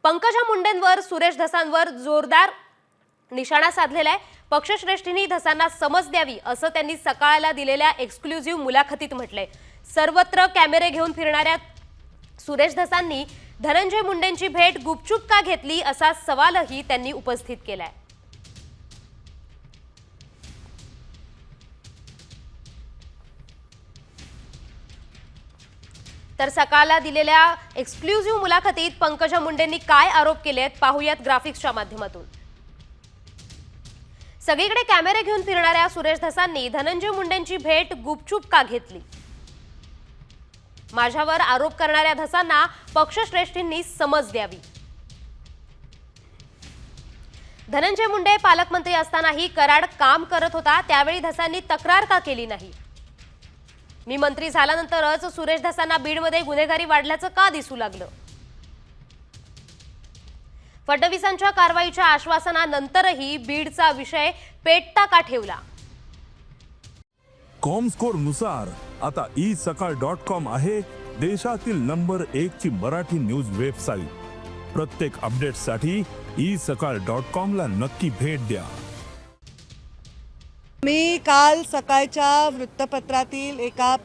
पंकजा मुंडेंवर सुरेश धसांवर जोरदार निशाणा साधलेला आहे। पक्षश्रेष्ठींनी धसांना समज द्यावी असं त्यांनी सकाळला दिलेल्या एक्सक्लुझिव्ह मुलाखतीत म्हटलंय। सर्वत्र कॅमेरे घेऊन फिरणाऱ्या सुरेश धसांनी धनंजय मुंडेंची भेट गुपचूप का घेतली असा सवालही त्यांनी उपस्थित केलाय। तर सकाळला दिलेल्या एक्सक्लुझिव्ह मुलाखतीत पंकजा मुंडेंनी काय आरोप केलेत पाहूयात ग्राफिक्सच्या माध्यमातून। सगळीकडे कॅमेरे घेऊन फिरणाऱ्या सुरेश धसांनी धनंजय मुंडेंची भेट गुपचूप का घेतली? माझ्यावर आरोप करणाऱ्या धसांना पक्षश्रेष्ठींनी समज द्यावी। धनंजय मुंडे पालकमंत्री असतानाही कराड काम करत होता, त्यावेळी धसांनी तक्रार का केली नाही? मी मंत्री झाल्यानंतरच सुरेश धसांना बीडमध्ये गुन्हेगारी वाढल्याचं का दिसू लागलं? फडणवीसांच्या कारवाईच्या आश्वासनानंतरही बीडचा विषय पेटता का ठेवला? कॉमस्कोर नुसार आता isakal.com आहे देशातील नंबर 1 ची मराठी न्यूज वेबसाईट। प्रत्येक अपडेटसाठी isakal.com ला नक्की भेट द्या। मी काल सकाळच्या वृत्तपत्रातील एका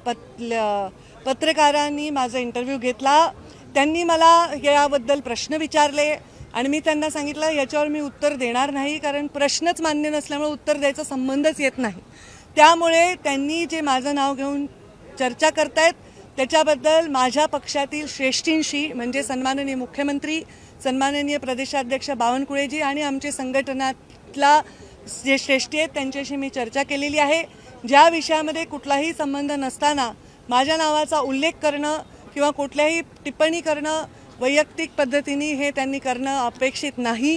पत्रकारांनी माझा इंटरव्ह्यू घेतला। त्यांनी मला याबद्दल प्रश्न विचारले आणि मी त्यांना सांगितलं याच्यावर मी उत्तर देणार नाही, कारण प्रश्नच मान्य नसल्यामुळे उत्तर द्यायचा संबंधच येत नाही। त्यामुळे त्यांनी जे माझं नाव घेऊन चर्चा करतायत त्याच्याबद्दल माझ्या पक्षातील श्रेष्ठींशी म्हणजे सन्माननीय मुख्यमंत्री, सन्माननीय प्रदेशाध्यक्ष बावनकुळेजी आणि आमचे संघटनातला जे श्रेष्ठी आहेत त्यांच्याशी मी चर्चा केलेली आहे। ज्या विषयामध्ये कुठलाही संबंध नसताना माझ्या नावाचा उल्लेख करणं किंवा कुठल्याही टिप्पणी करणं वैयक्तिक पद्धतीने हे त्यांनी करणं अपेक्षित नाही।